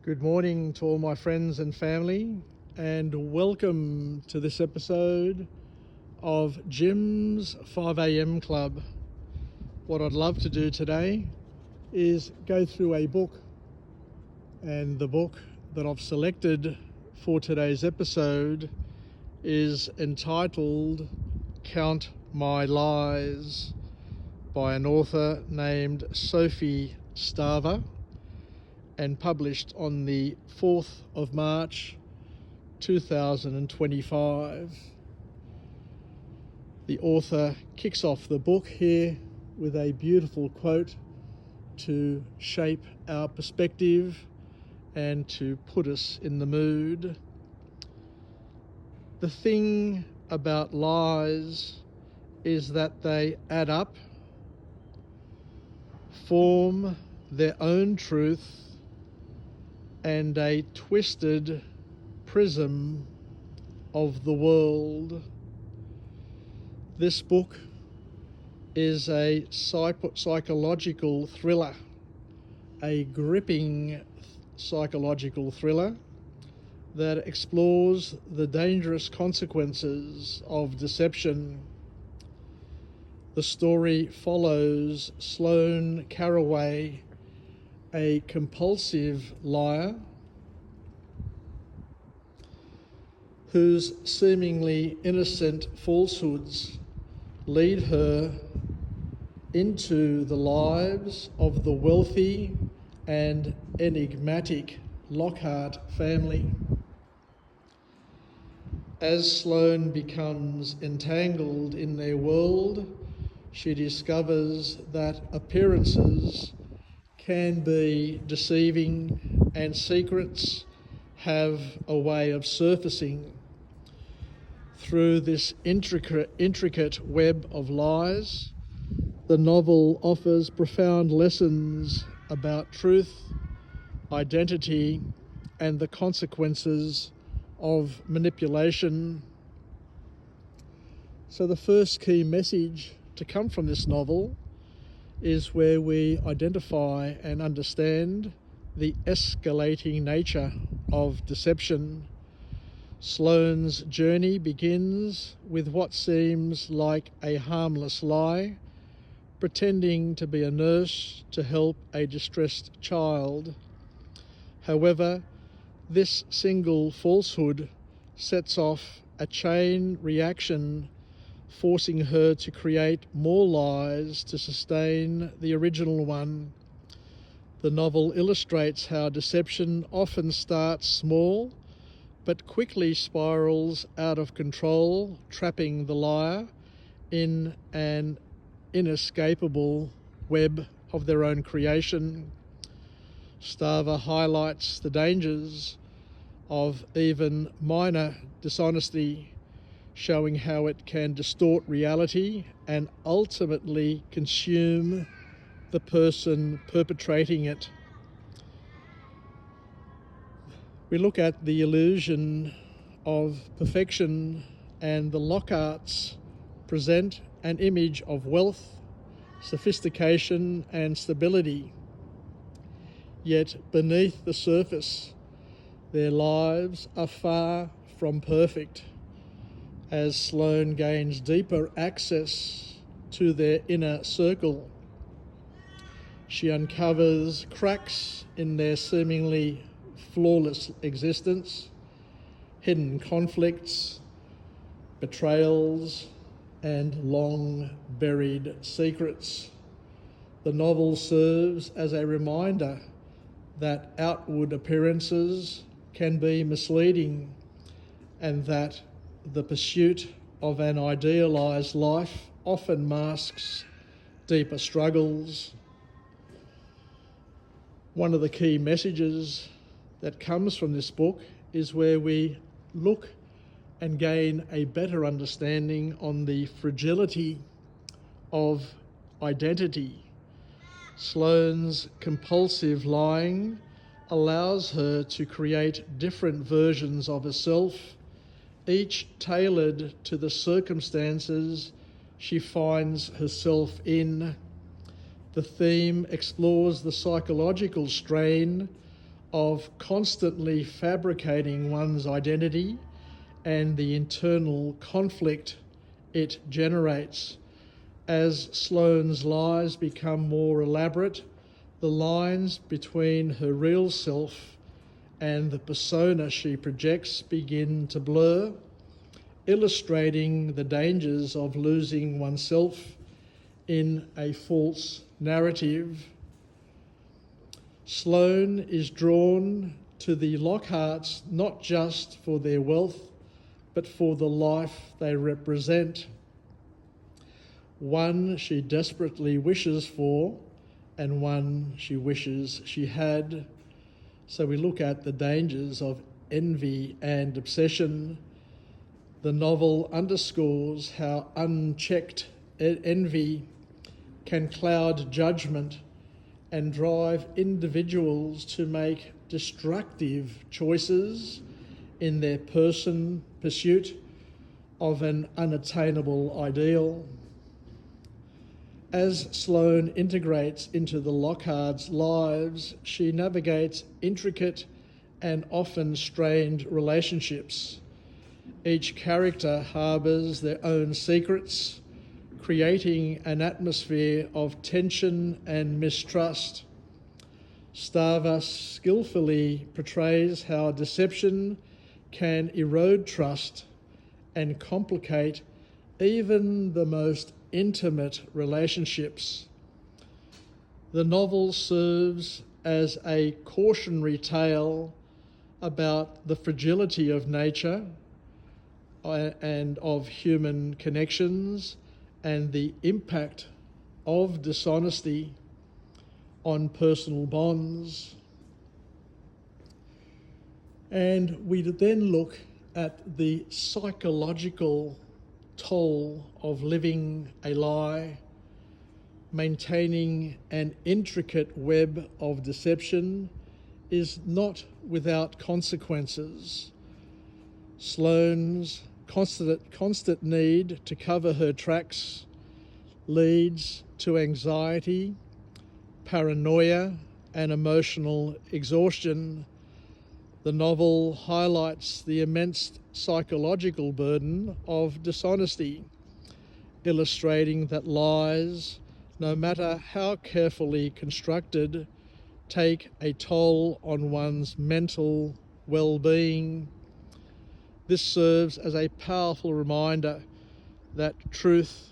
Good morning to all my friends and family, and welcome to this episode of Jim's 5am Club. What I'd love to do today is go through a book, and the book that I've selected for today's episode is entitled Count My Lies by an author named Sophie Stava, and published on the 4th of March 2025. The author kicks off the book here with a beautiful quote to shape our perspective and to put us in the mood. The thing about lies is that they add up, form their own truth, and a twisted prism of the world. This book is a psychological thriller, a gripping psychological thriller that explores the dangerous consequences of deception. The story follows Sloane Carraway, a compulsive liar whose seemingly innocent falsehoods lead her into the lives of the wealthy and enigmatic Lockhart family. As Sloane becomes entangled in their world, she discovers that appearances can be deceiving and secrets have a way of surfacing. Through this intricate web of lies, the novel offers profound lessons about truth, identity, and the consequences of manipulation. So the first key message to come from this novel is where we identify and understand the escalating nature of deception. Sloane's journey begins with what seems like a harmless lie, pretending to be a nurse to help a distressed child. However, this single falsehood sets off a chain reaction, forcing her to create more lies to sustain the original one. The novel illustrates how deception often starts small, but quickly spirals out of control, trapping the liar in an inescapable web of their own creation. Stava highlights the dangers of even minor dishonesty, showing how it can distort reality and ultimately consume the person perpetrating it. We look at the illusion of perfection, and the Lockharts present an image of wealth, sophistication, and stability. Yet beneath the surface, their lives are far from perfect. As Sloane gains deeper access to their inner circle, she uncovers cracks in their seemingly flawless existence, hidden conflicts, betrayals, and long-buried secrets. The novel serves as a reminder that outward appearances can be misleading, and that the pursuit of an idealised life often masks deeper struggles. One of the key messages that comes from this book is where we look and gain a better understanding on the fragility of identity. Sloane's compulsive lying allows her to create different versions of herself, each tailored to the circumstances she finds herself in. The theme explores the psychological strain of constantly fabricating one's identity and the internal conflict it generates. As Sloane's lies become more elaborate, the lines between her real self and the persona she projects begin to blur, illustrating the dangers of losing oneself in a false narrative. Sloane is drawn to the Lockharts not just for their wealth, but for the life they represent. One she desperately wishes for, and one she wishes she had. So we look at the dangers of envy and obsession. The novel underscores how unchecked envy can cloud judgment and drive individuals to make destructive choices in their pursuit of an unattainable ideal. As Sloane integrates into the Lockharts' lives, she navigates intricate and often strained relationships. Each character harbours their own secrets, creating an atmosphere of tension and mistrust. Stava skillfully portrays how deception can erode trust and complicate even the most intimate relationships. The novel serves as a cautionary tale about the fragility of nature and of human connections and the impact of dishonesty on personal bonds. And we then look at the psychological toll of living a lie, maintaining an intricate web of deception is not without consequences. Sloane's constant need to cover her tracks leads to anxiety, paranoia, and emotional exhaustion. The novel highlights the immense psychological burden of dishonesty, illustrating that lies, no matter how carefully constructed, take a toll on one's mental well-being. This serves as a powerful reminder that truth,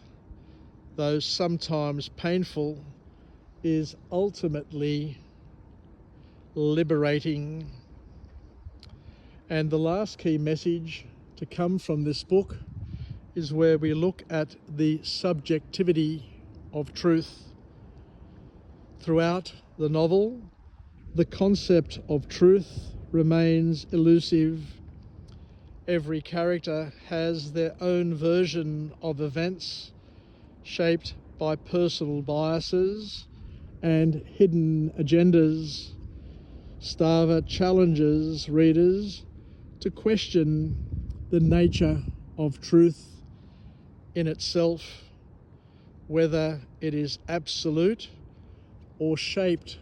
though sometimes painful, is ultimately liberating. And the last key message to come from this book is where we look at the subjectivity of truth. Throughout the novel, the concept of truth remains elusive. Every character has their own version of events, shaped by personal biases and hidden agendas. Stava challenges readers to question the nature of truth in itself, whether it is absolute or shaped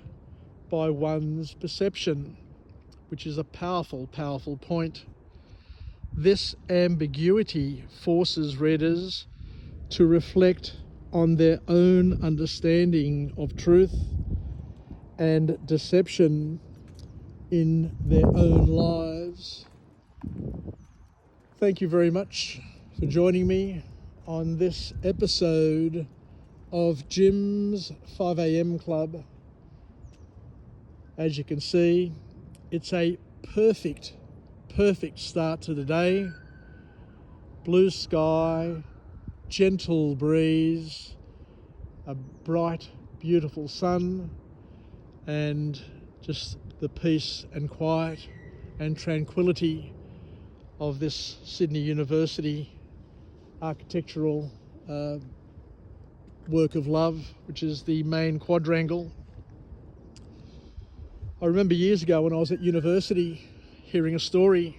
by one's perception, which is a powerful, powerful point. This ambiguity forces readers to reflect on their own understanding of truth and deception in their own lives. Thank you very much for joining me on this episode of Jim's 5am Club. As you can see, it's a perfect start to the day. Blue sky, gentle breeze, a bright, beautiful sun, and just the peace and quiet and tranquility of this Sydney University architectural work of love, which is the main quadrangle. I remember years ago when I was at university hearing a story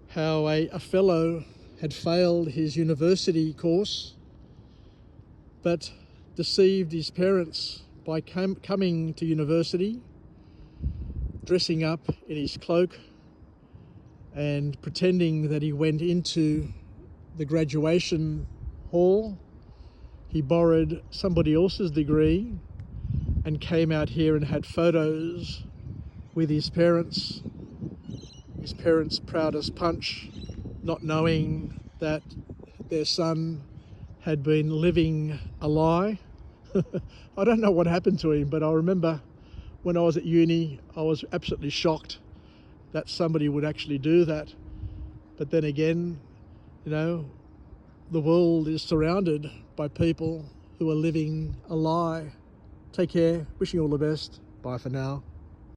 how a fellow had failed his university course but deceived his parents by coming to university, dressing up in his cloak and pretending that he went into the graduation hall. He borrowed somebody else's degree and came out here and had photos with his parents proud as punch, not knowing that their son had been living a lie. I don't know what happened to him, but I remember when I was at uni, I was absolutely shocked that somebody would actually do that. But then again, you know, the world is surrounded by people who are living a lie. Take care, wishing you all the best. Bye for now.